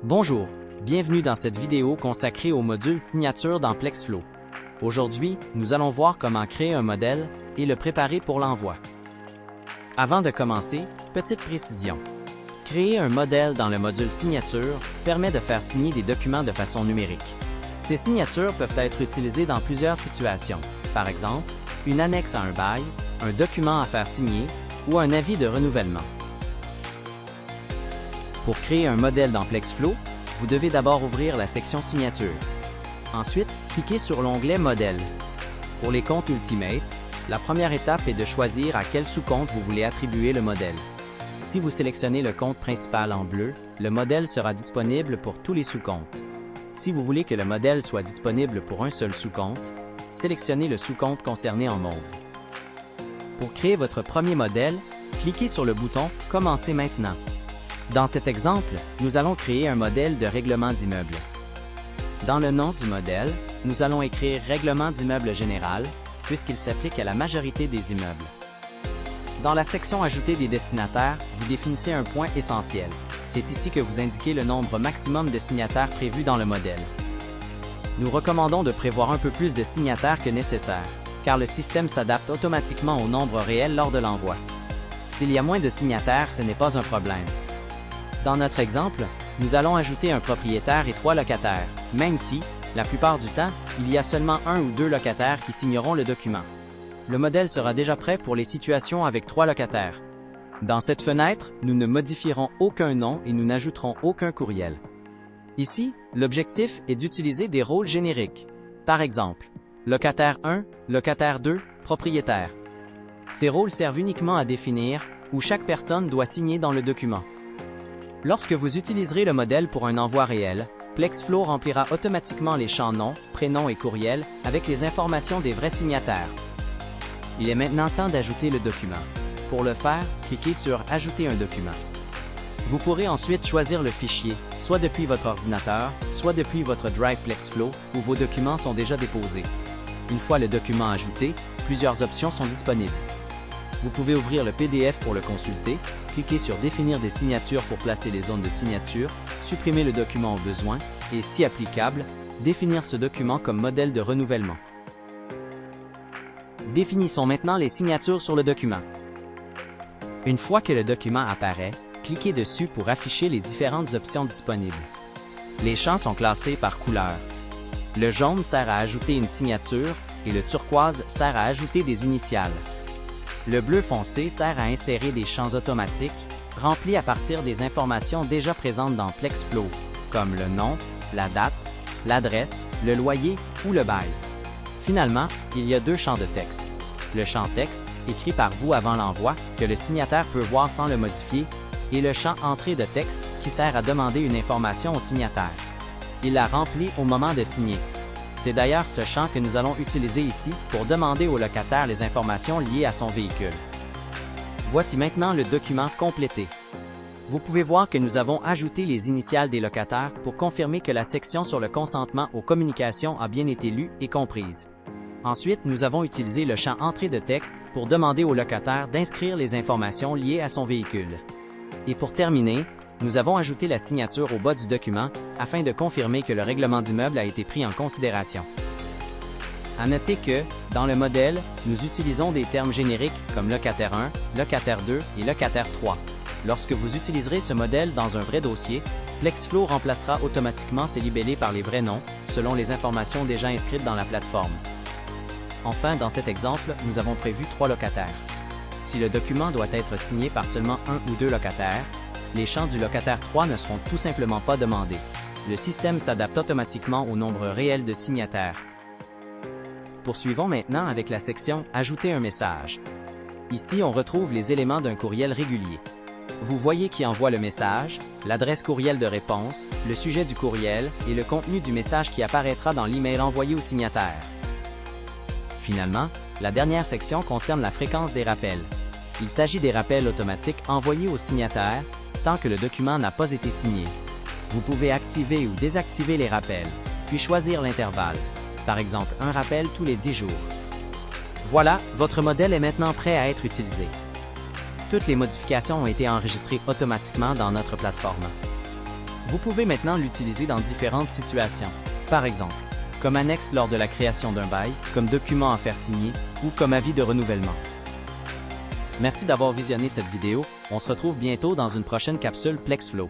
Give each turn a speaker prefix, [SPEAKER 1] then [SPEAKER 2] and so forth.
[SPEAKER 1] Bonjour, bienvenue dans cette vidéo consacrée au module signature dans Plexflow. Aujourd'hui, nous allons voir comment créer un modèle et le préparer pour l'envoi. Avant de commencer, petite précision. Créer un modèle dans le module signature permet de faire signer des documents de façon numérique. Ces signatures peuvent être utilisées dans plusieurs situations, par exemple, une annexe à un bail, un document à faire signer ou un avis de renouvellement. Pour créer un modèle dans Plexflow, vous devez d'abord ouvrir la section Signature. Ensuite, cliquez sur l'onglet Modèle. Pour les comptes Ultimate, la première étape est de choisir à quel sous-compte vous voulez attribuer le modèle. Si vous sélectionnez le compte principal en bleu, le modèle sera disponible pour tous les sous-comptes. Si vous voulez que le modèle soit disponible pour un seul sous-compte, sélectionnez le sous-compte concerné en mauve. Pour créer votre premier modèle, cliquez sur le bouton « Commencer maintenant ». Dans cet exemple, nous allons créer un modèle de règlement d'immeuble. Dans le nom du modèle, nous allons écrire « Règlement d'immeuble général » puisqu'il s'applique à la majorité des immeubles. Dans la section « Ajouter des destinataires », vous définissez un point essentiel. C'est ici que vous indiquez le nombre maximum de signataires prévu dans le modèle. Nous recommandons de prévoir un peu plus de signataires que nécessaire, car le système s'adapte automatiquement au nombre réel lors de l'envoi. S'il y a moins de signataires, ce n'est pas un problème. Dans notre exemple, nous allons ajouter un propriétaire et 3 locataires, même si, la plupart du temps, il y a seulement 1 ou 2 locataires qui signeront le document. Le modèle sera déjà prêt pour les situations avec 3 locataires. Dans cette fenêtre, nous ne modifierons aucun nom et nous n'ajouterons aucun courriel. Ici, l'objectif est d'utiliser des rôles génériques. Par exemple, locataire 1, locataire 2, propriétaire. Ces rôles servent uniquement à définir où chaque personne doit signer dans le document. Lorsque vous utiliserez le modèle pour un envoi réel, Plexflow remplira automatiquement les champs nom, prénom et courriel avec les informations des vrais signataires. Il est maintenant temps d'ajouter le document. Pour le faire, cliquez sur « Ajouter un document ». Vous pourrez ensuite choisir le fichier, soit depuis votre ordinateur, soit depuis votre Drive Plexflow où vos documents sont déjà déposés. Une fois le document ajouté, plusieurs options sont disponibles. Vous pouvez ouvrir le PDF pour le consulter, cliquer sur « Définir des signatures » pour placer les zones de signature, supprimer le document au besoin et, si applicable, définir ce document comme modèle de renouvellement. Définissons maintenant les signatures sur le document. Une fois que le document apparaît, cliquez dessus pour afficher les différentes options disponibles. Les champs sont classés par couleur. Le jaune sert à ajouter une signature et le turquoise sert à ajouter des initiales. Le bleu foncé sert à insérer des champs automatiques, remplis à partir des informations déjà présentes dans Plexflow, comme le nom, la date, l'adresse, le loyer ou le bail. Finalement, il y a 2 champs de texte. Le champ texte, écrit par vous avant l'envoi, que le signataire peut voir sans le modifier, et le champ entrée de texte, qui sert à demander une information au signataire. Il la remplit au moment de signer. C'est d'ailleurs ce champ que nous allons utiliser ici pour demander au locataire les informations liées à son véhicule. Voici maintenant le document complété. Vous pouvez voir que nous avons ajouté les initiales des locataires pour confirmer que la section sur le consentement aux communications a bien été lue et comprise. Ensuite, nous avons utilisé le champ entrée de texte pour demander au locataire d'inscrire les informations liées à son véhicule. Et pour terminer, nous avons ajouté la signature au bas du document afin de confirmer que le règlement d'immeuble a été pris en considération. À noter que, dans le modèle, nous utilisons des termes génériques comme locataire 1, locataire 2 et locataire 3. Lorsque vous utiliserez ce modèle dans un vrai dossier, Plexflow remplacera automatiquement ces libellés par les vrais noms, selon les informations déjà inscrites dans la plateforme. Enfin, dans cet exemple, nous avons prévu 3 locataires. Si le document doit être signé par seulement 1 ou 2 locataires, les champs du locataire 3 ne seront tout simplement pas demandés. Le système s'adapte automatiquement au nombre réel de signataires. Poursuivons maintenant avec la section « Ajouter un message ». Ici, on retrouve les éléments d'un courriel régulier. Vous voyez qui envoie le message, l'adresse courriel de réponse, le sujet du courriel et le contenu du message qui apparaîtra dans l'email envoyé au signataire. Finalement, la dernière section concerne la fréquence des rappels. Il s'agit des rappels automatiques envoyés au signataire tant que le document n'a pas été signé. Vous pouvez activer ou désactiver les rappels, puis choisir l'intervalle. Par exemple, un rappel tous les 10 jours. Voilà, votre modèle est maintenant prêt à être utilisé. Toutes les modifications ont été enregistrées automatiquement dans notre plateforme. Vous pouvez maintenant l'utiliser dans différentes situations. Par exemple, comme annexe lors de la création d'un bail, comme document à faire signer ou comme avis de renouvellement. Merci d'avoir visionné cette vidéo. On se retrouve bientôt dans une prochaine capsule PlexFlow.